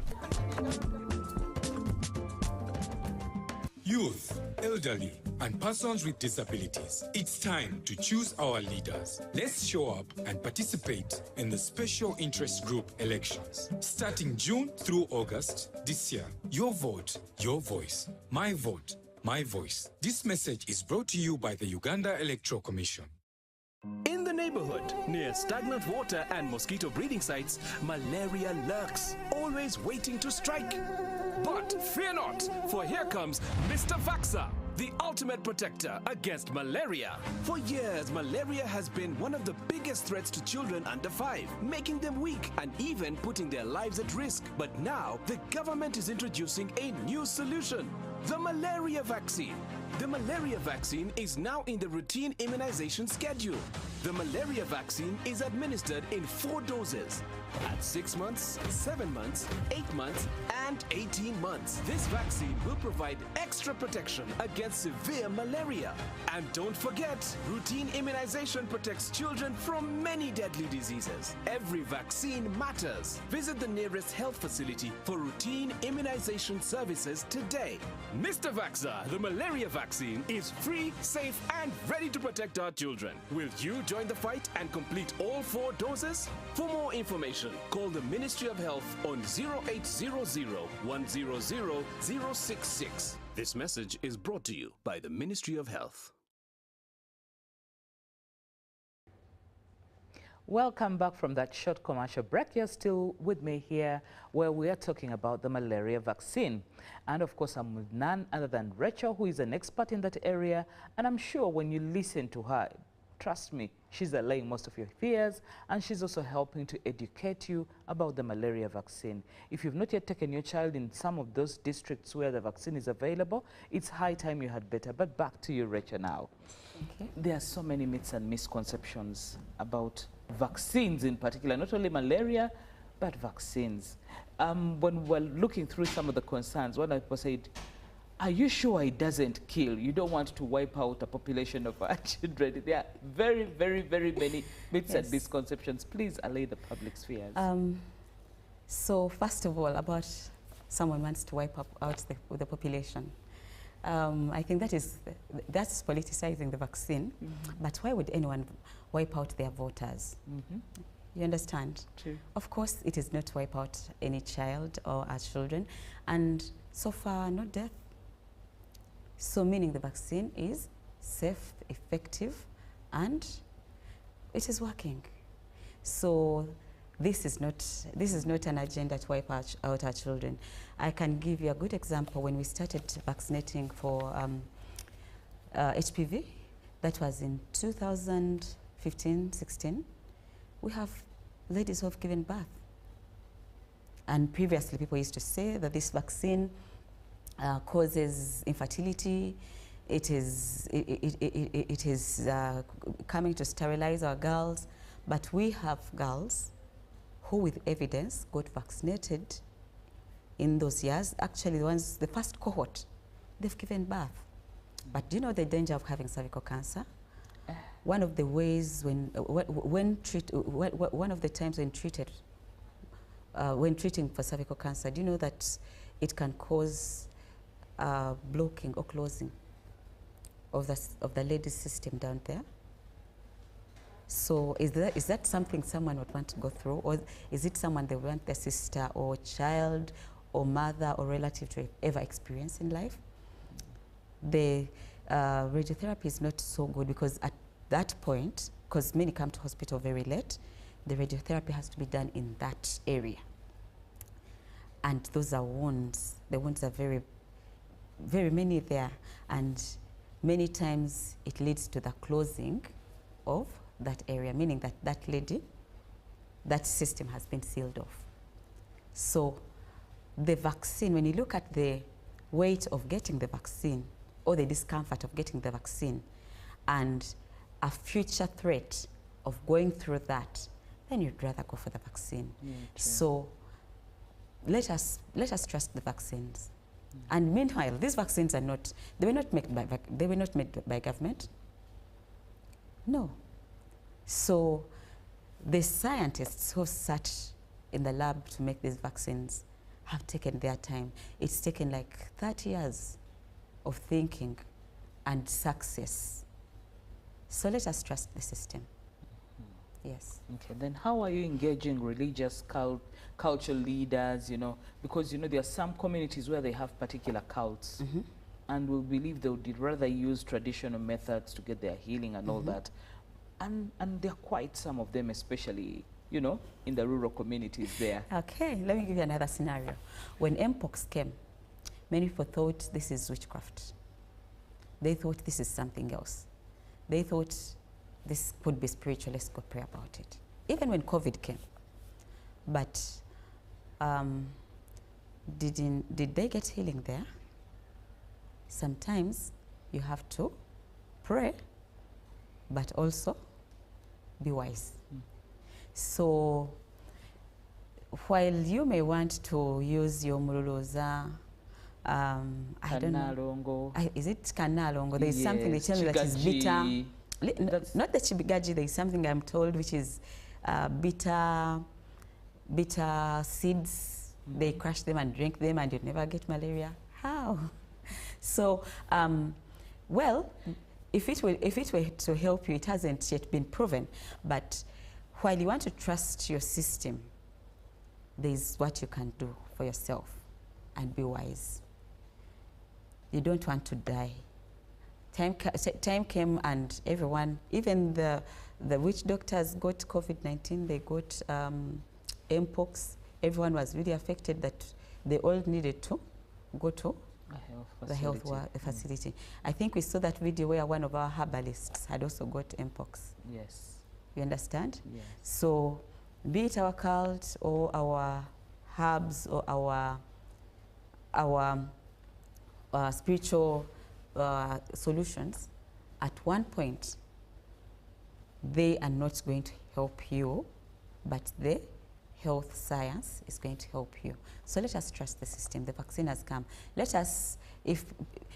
Speaker 7: Youth, elderly, and persons with disabilities. It's time to choose our leaders. Let's show up and participate in the special interest group elections. Starting June through August this year. Your vote, your voice. My vote, my voice. This message is brought to you by the Uganda Electoral Commission.
Speaker 3: In the neighborhood, near stagnant water and mosquito breeding sites, malaria lurks, always waiting to strike. But fear not, for here comes Mr. Vaxxer, the ultimate protector against malaria. For years, malaria has been one of the biggest threats to children under 5, making them weak and even putting their lives at risk. But now, the government is introducing a new solution, the malaria vaccine. The malaria vaccine is now in the routine immunization schedule. The malaria vaccine is administered in 4 doses at 6 months, 7 months, 8 months, and 18 months. This vaccine will provide extra protection against severe malaria. And don't forget, routine immunization protects children from many deadly diseases. Every vaccine matters. Visit the nearest health facility for routine immunization services today. Mr. Vaxxer, the malaria vaccine, is free, safe, and ready to protect our children. Will you join the fight and complete all 4 doses? For more information, call the Ministry of Health on 0800 100 066. This message is brought to you by the Ministry of Health.
Speaker 2: Welcome back from that short commercial break. You're still with me here where we are talking about the malaria vaccine. And of course, I'm with none other than Rachel, who is an expert in that area. And I'm sure when you listen to her, trust me, she's allaying most of your fears, and she's also helping to educate you about the malaria vaccine. If you've not yet taken your child in some of those districts where the vaccine is available, it's high time you had better. But back to you, Rachel, now.
Speaker 1: Okay.
Speaker 2: There are so many myths and misconceptions about vaccines in particular, not only malaria, but vaccines. When we're looking through some of the concerns, one people said, are you sure it doesn't kill? You don't want to wipe out a population of our children. There are very, very, very many myths
Speaker 1: Yes.
Speaker 2: and misconceptions. Please allay the public's fears.
Speaker 1: So first of all, about someone wants to wipe out the population. I think that's politicizing the vaccine. But why would anyone wipe out their voters? You understand?
Speaker 2: True.
Speaker 1: Of course, it is not to wipe out any child or our children. And so far, no death. So meaning the vaccine is safe, effective, and it is working. So this is not an agenda to wipe out our children. I can give you a good example. When we started vaccinating for HPV, that was in 2015-16, we have ladies who have given birth. And previously, people used to say that this vaccine causes infertility. It is coming to sterilize our girls. But we have girls who, with evidence, got vaccinated in those years. Actually, the first cohort, they've given birth. But do you know the danger of having cervical cancer? One of the ways one of the times when treating for cervical cancer, do you know that it can cause blocking or closing of the lady's system down there? So is that something someone would want to go through, or is it someone they want their sister or child or mother or relative to ever experience in life? The radiotherapy is not so good, because at that point, because many come to hospital very late, the radiotherapy has to be done in that area. And those are wounds. The wounds are very, very many there. And many times it leads to the closing of that area, meaning that that lady, that system has been sealed off. So the vaccine, when you look at the weight of getting the vaccine or the discomfort of getting the vaccine and a future threat of going through that, then you'd rather go for the vaccine.
Speaker 2: Yeah,
Speaker 1: so let us trust the vaccines. And meanwhile, these vaccines they were not made by government. No. So the scientists who sat in the lab to make these vaccines have taken their time. It's taken like 30 years of thinking and success. So let us trust the system. Yes.
Speaker 2: Okay, then how are you engaging religious cultural leaders, because, there are some communities where they have particular cults and will believe they would rather use traditional methods to get their healing and all that. And there are quite some of them, especially, in the rural communities there.
Speaker 1: Okay, let me give you another scenario. When Mpox came, many people thought this is witchcraft. They thought this is something else. They thought this could be spiritual, let's go pray about it. Even when COVID came. But did they get healing there? Sometimes you have to pray, but also be wise. So while you may want to use your mululuza, I don't know.
Speaker 2: Kanalongo.
Speaker 1: Is it kanalongo? There is something they
Speaker 2: Yes,
Speaker 1: tell me that is bitter.
Speaker 2: chigaji.
Speaker 1: Not the chibigaji, there is something I'm told which is bitter seeds. They crush them and drink them and you never get malaria. How? So, well, if it were to help you, it hasn't yet been proven. But while you want to trust your system, there's what you can do for yourself and be wise. You don't want to die. Time came and everyone, even the witch doctors got COVID-19, they got mpox. Everyone was really affected that they all needed to go to the health facility. I think we saw that video where one of our herbalists had also got mpox.
Speaker 2: Yes.
Speaker 1: You understand?
Speaker 2: Yes.
Speaker 1: So, be it our cult or our herbs or our spiritual solutions, at one point, they are not going to help you, but the health science is going to help you. So let us trust the system. The vaccine has come. Let us, if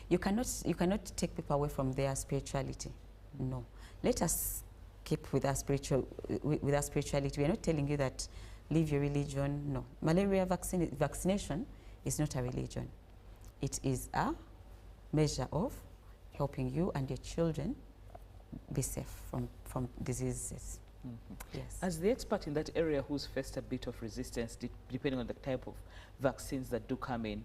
Speaker 1: you cannot take people away from their spirituality. No. Let us keep with our spirituality. We are not telling you that leave your religion. No. Malaria vaccination is not a religion. It is a measure of helping you and your children be safe from diseases. Yes.
Speaker 2: As the expert in that area who's faced a bit of resistance, depending on the type of vaccines that do come in,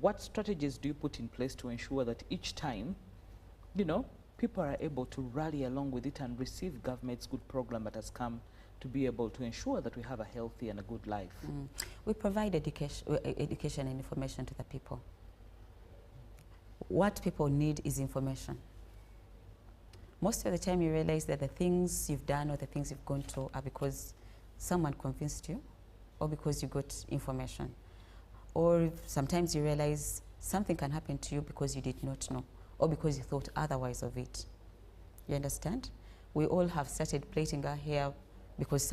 Speaker 2: what strategies do you put in place to ensure that each time, you know, people are able to rally along with it and receive government's good program that has come to be able to ensure that we have a healthy and a good life?
Speaker 1: We provide education and information to the people. What people need is information. Most of the time you realize that the things you've done or the things you've gone through are because someone convinced you or because you got information. Or sometimes you realize something can happen to you because you did not know or because you thought otherwise of it. You understand? We all have started plaiting our hair because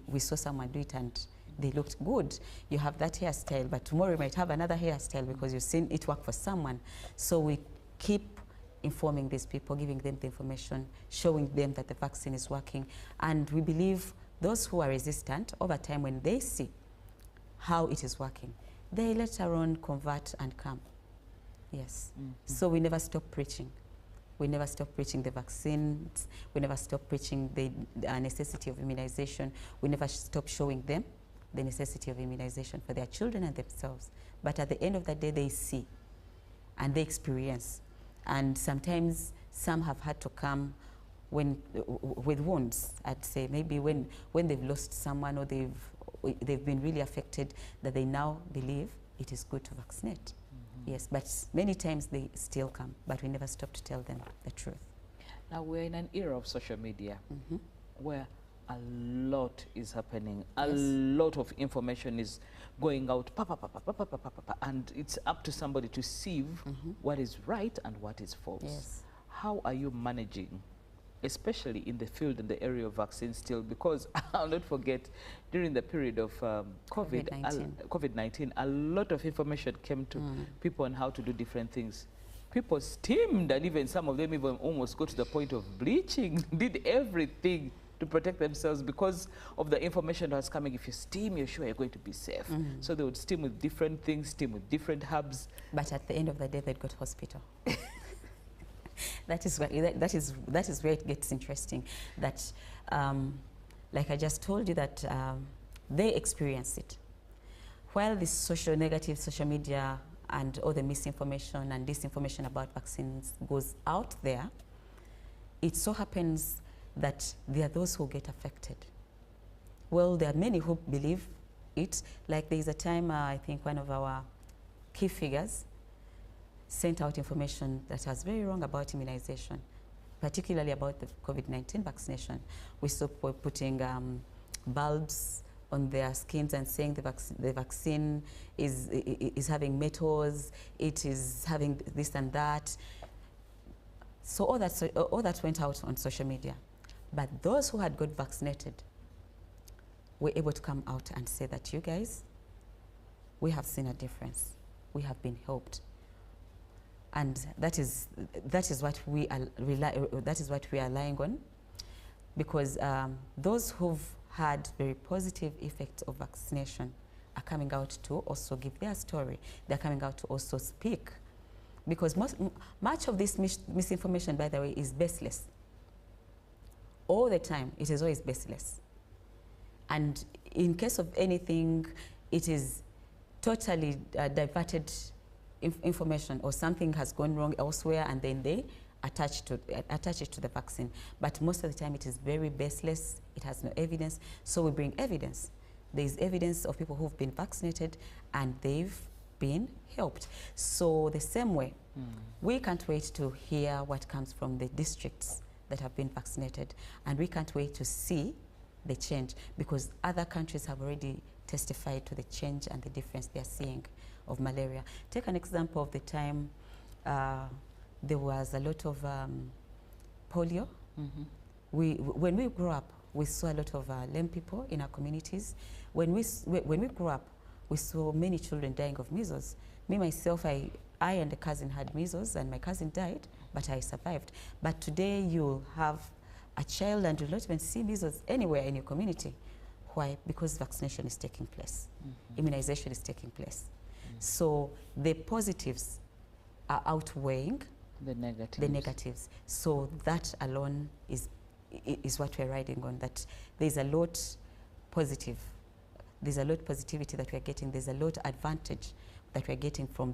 Speaker 1: we saw someone do it and they looked good. You have that hairstyle, but tomorrow you might have another hairstyle because you've seen it work for someone. So we keep informing these people, giving them the information, showing them that the vaccine is working. And we believe those who are resistant, over time when they see how it is working, they later on convert and come. Yes. So we never stop preaching. We never stop preaching the vaccines. We never stop preaching the necessity of immunization. We never stop showing them the necessity of immunization for their children and themselves. But at the end of the day, they see and they experience. And sometimes some have had to come with wounds, I'd say, maybe when they've lost someone or they've been really affected, that they now believe it is good to vaccinate. Yes, but many times they still come, but we never stop to tell them the truth.
Speaker 2: Now we're in an era of social media where a lot is happening. A lot of information is going out, and it's up to somebody to sieve what is right and what is false.
Speaker 1: Yes.
Speaker 2: How are you managing, especially in the field and the area of vaccines still? Because I'll not forget, during the period of COVID-19, a lot of information came to people on how to do different things. People steamed, and even some of them even almost got to the point of bleaching, did everything to protect themselves because of the information that was coming. If you steam, you're sure you're going to be safe. So they would steam with different things, steam with different herbs.
Speaker 1: But at the end of the day, they'd go to hospital. That is where it gets interesting. That, like I just told you, that they experience it. While this negative social media and all the misinformation and disinformation about vaccines goes out there, it so happens that there are those who get affected. Well, there are many who believe it. Like there is a time, I think one of our key figures sent out information that was very wrong about immunization, particularly about the COVID-19 vaccination. We saw people putting bulbs on their skins and saying the vaccine is having metals, it is having this and that. So all that went out on social media. But those who had got vaccinated were able to come out and say that, you guys, we have seen a difference. We have been helped. And that is what we are relying on, because those who've had very positive effects of vaccination are coming out to also give their story. They're coming out to also speak, because much of this misinformation, by the way, is baseless. All the time, it is always baseless. And in case of anything, it is totally diverted information, or something has gone wrong elsewhere, and then they attach it to the vaccine. But most of the time, it is very baseless. It has no evidence. So we bring evidence. There is evidence of people who've been vaccinated and they've been helped. So the same way, we can't wait to hear what comes from the districts that have been vaccinated, and we can't wait to see the change, because other countries have already testified to the change and the difference they're seeing of malaria. Take an example of the time there was a lot of polio. When we grew up, we saw a lot of lame people in our communities. When we grew up, we saw many children dying of measles. Me, myself, I and a cousin had measles, and my cousin died, but I survived. But today you have a child and you'll not even see measles anywhere in your community. Why? Because vaccination is taking place. Immunization is taking place. So the positives are outweighing
Speaker 2: the negatives.
Speaker 1: The negatives. So that alone is what we're riding on, that there's a lot positive. There's a lot positivity that we're getting. There's a lot advantage that we're getting from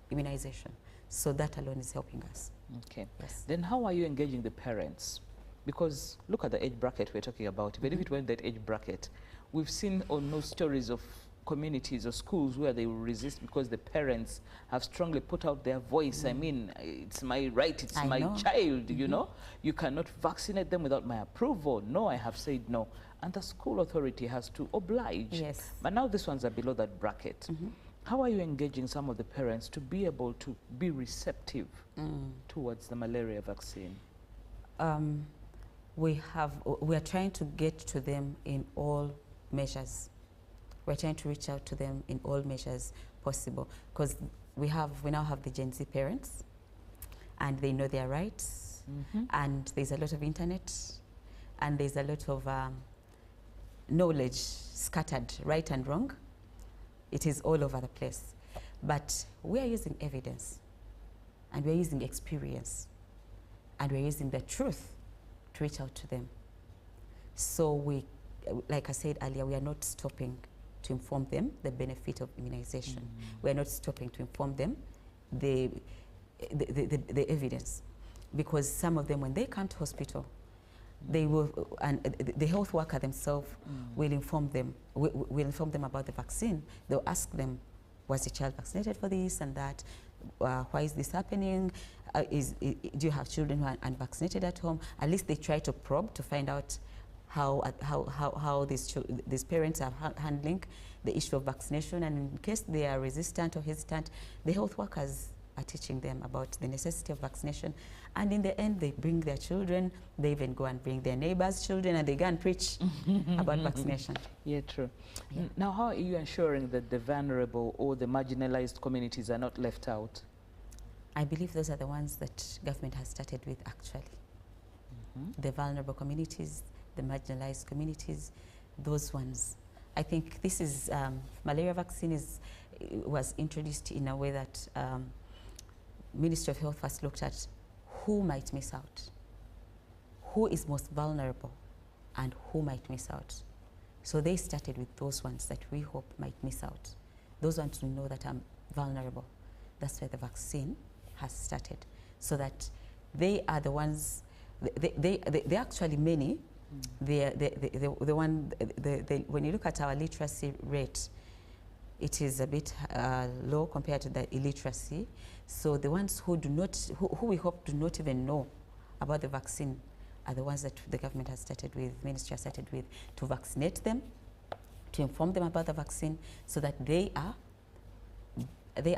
Speaker 1: immunization. So that alone is helping us.
Speaker 2: Okay.
Speaker 1: Yes.
Speaker 2: Then how are you engaging the parents? Because look at the age bracket we're talking about. Even if it weren't that age bracket, we've seen or know stories of communities or schools where they will resist because the parents have strongly put out their voice. I mean, it's my right, it's my child, you know. You cannot vaccinate them without my approval. No, I have said no. And the school authority has to oblige.
Speaker 1: Yes.
Speaker 2: But now these ones are below that bracket. How are you engaging some of the parents to be able to be receptive towards the malaria vaccine? We are trying to get to them in all measures. We're trying to reach out to them in all measures possible, because we now have the Gen Z parents, and they know their rights, and there's a lot of internet, and there's a lot of knowledge scattered, right and wrong. It is all over the place. But we are using evidence, and we're using experience, and we're using the truth to reach out to them. So we, like I said earlier, we are not stopping to inform them the benefit of immunization. We are not stopping to inform them the evidence, because some of them, when they come to hospital, they will, and the health worker themselves will inform them. Will inform them about the vaccine. They'll ask them, was the child vaccinated for this and that? Why is this happening? Do you have children who are unvaccinated at home? At least they try to probe to find out how these parents are handling the issue of vaccination, and in case they are resistant or hesitant, the health workers are teaching them about the necessity of vaccination. And in the end, they bring their children. They even go and bring their neighbors' children, and they go and preach about vaccination. Yeah, true.
Speaker 1: Yeah.
Speaker 2: Now, how are you ensuring that the vulnerable or the marginalized communities are not left out?
Speaker 1: I believe those are the ones that government has started with, actually. The vulnerable communities, the marginalized communities, those ones. I think this is, malaria vaccine was introduced in a way that Ministry of Health first looked at who might miss out, who is most vulnerable, and who might miss out. So they started with those ones that we hope might miss out, those ones who know that are vulnerable. That's where the vaccine has started, so that they are the ones, they actually many, when you look at our literacy rate, it is a bit low compared to the illiteracy. So the ones who do not, who we hope do not even know about the vaccine, are the ones that the government has started with, ministry has started with, to vaccinate them, to inform them about the vaccine, so that they are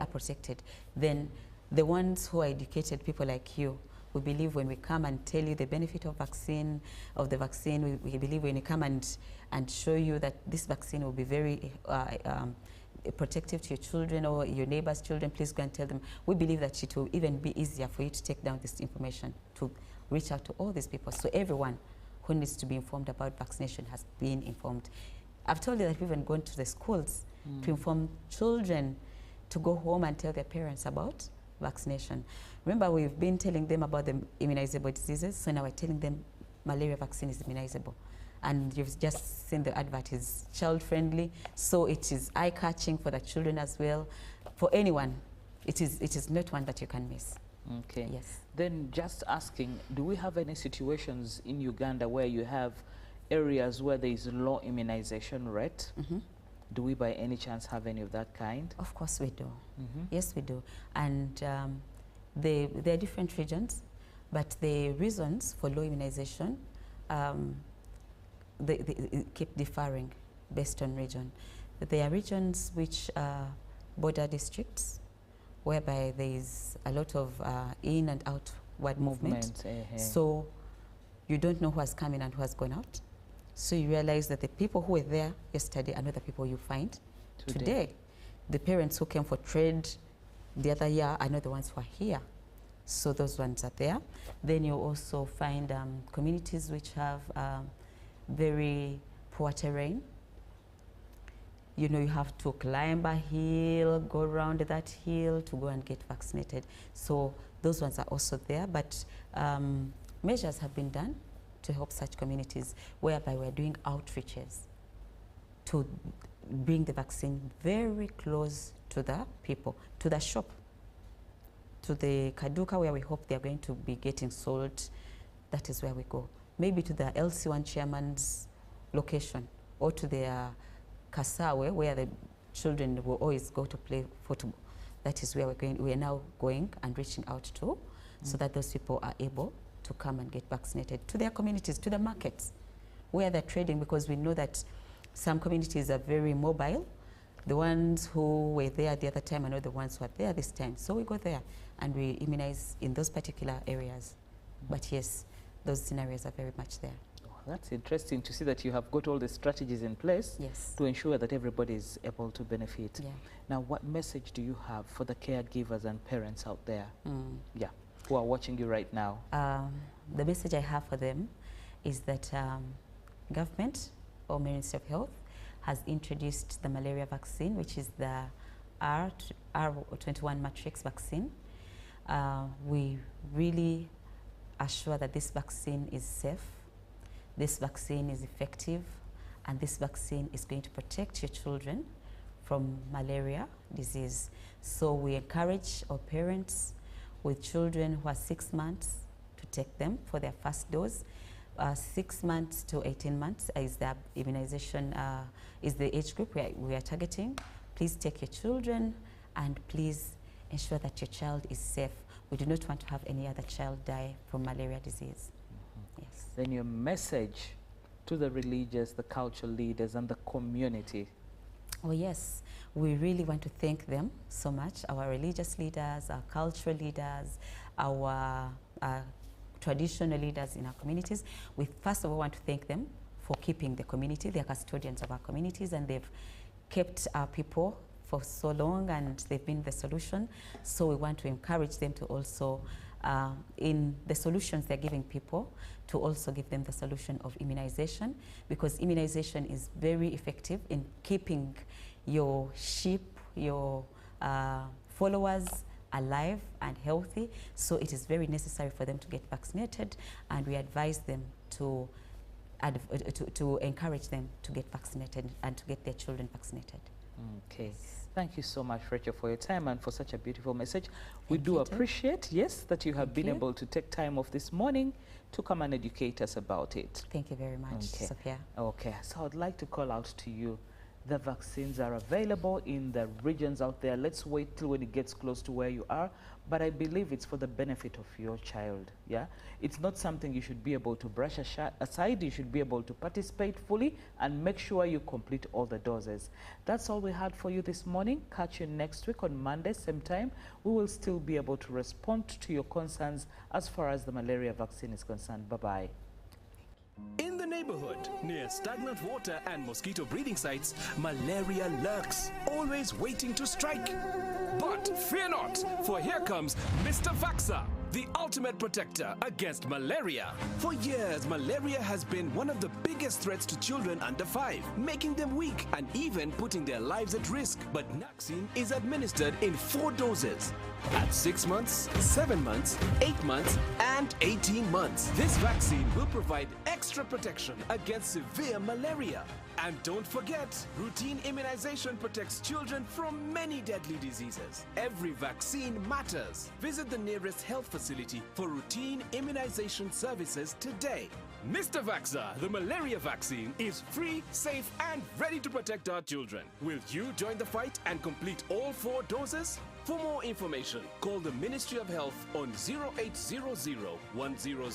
Speaker 1: protected. Then the ones who are educated, people like you, We believe when we come and tell you the benefit of the vaccine, we believe when you come and show you that this vaccine will be very protective to your children or your neighbors' children, please go and tell them. We believe that it will even be easier for you to take down this information, to reach out to all these people. So everyone who needs to be informed about vaccination has been informed. I've told you that we've even gone to the schools to inform children to go home and tell their parents about vaccination. Remember, we've been telling them about the immunizable diseases, so now we're telling them malaria vaccine is immunizable. And you've just seen the advert is child-friendly, so it is eye-catching for the children as well. For anyone, it is not one that you can miss.
Speaker 2: Okay.
Speaker 1: Yes.
Speaker 2: Then just asking, do we have any situations in Uganda where you have areas where there is low immunization rate? Do we by any chance have any of that kind?
Speaker 1: Of course we do. Yes, we do. And there are different regions, but the reasons for low immunization they keep differing based on region. There are regions which are border districts, whereby there is a lot of in and outward movement. So you don't know who has come in and who has gone out. So you realize that the people who were there yesterday are not the people you find today. The parents who came for trade the other year are not the ones who are here. So those ones are there. Then you also find communities which have very poor terrain. You know, you have to climb a hill, go around that hill to go and get vaccinated. So those ones are also there, but measures have been done to help such communities, whereby we're doing outreaches to bring the vaccine very close to the people, to the shop, to the Kaduka where we hope they're going to be getting sold. That is where we go. Maybe to the LC1 chairman's location, or to their Kasawe where the children will always go to play football. That is where we're going. We are now going and reaching out to, so that those people are able to come and get vaccinated, to their communities, to the markets where they're trading, because we know that some communities are very mobile. The ones who were there the other time are not the ones who are there this time. So we go there and we immunize in those particular areas. But yes, those scenarios are very much there.
Speaker 2: Oh, that's interesting to see that you have got all the strategies in place to ensure that everybody is able to benefit. Now, what message do you have for the caregivers and parents out there? Who are watching you right now?
Speaker 1: The message I have for them is that government or Ministry of Health has introduced the malaria vaccine, which is the R21 matrix vaccine. We really are sure that this vaccine is safe, this vaccine is effective, and this vaccine is going to protect your children from malaria disease. So we encourage our parents with children who are 6 months to take them for their first dose. 6 months to 18 months is the immunization, is the age group we are targeting. Please take your children and please ensure that your child is safe. We do not want to have any other child die from malaria disease. Yes.
Speaker 2: Then your message to the religious, the cultural leaders and the community.
Speaker 1: Oh yes, we really want to thank them so much, our religious leaders, our cultural leaders, our traditional leaders in our communities. We first of all want to thank them for keeping the community. They are custodians of our communities, and they've kept our people for so long, and they've been the solution. So we want to encourage them to also, in the solutions they're giving people, to also give them the solution of immunization, because immunization is very effective in keeping your sheep, your followers alive and healthy. So it is very necessary for them to get vaccinated, and we advise them to encourage them to get vaccinated and to get their children vaccinated.
Speaker 2: Okay. Thank you so much, Rachel, for your time and for such a beautiful message. We do appreciate, yes, that you have been able to take time off this morning to come and educate us about it.
Speaker 1: Thank you very much, Sophia.
Speaker 2: Okay, so I'd like to call out to you The vaccines are available in the regions out there. Let's wait till when it gets close to where you are. But I believe it's for the benefit of your child. Yeah, it's not something you should be able to brush aside. You should be able to participate fully and make sure you complete all the doses. That's all we had for you this morning. Catch you next week on Monday, same time. We will still be able to respond to your concerns as far as the malaria vaccine is concerned. Bye-bye.
Speaker 3: In the neighborhood, near stagnant water and mosquito breeding sites, malaria lurks, always waiting to strike. But fear not, for here comes Mr. Vaxxer, the ultimate protector against malaria. For years, malaria has been one of the biggest threats to children under 5, making them weak and even putting their lives at risk. But vaccine is administered in 4 doses. At 6 months, 7 months, 8 months, and 18 months. This vaccine will provide extra protection against severe malaria. And don't forget, routine immunization protects children from many deadly diseases. Every vaccine matters. Visit the nearest health facility for routine immunization services today. Mr. Vaxxer, the malaria vaccine, is free, safe, and ready to protect our children. Will you join the fight and complete all 4 doses? For more information, call the Ministry of Health on 0800 100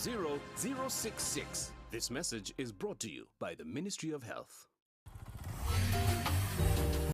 Speaker 3: 066. This message is brought to you by the Ministry of Health.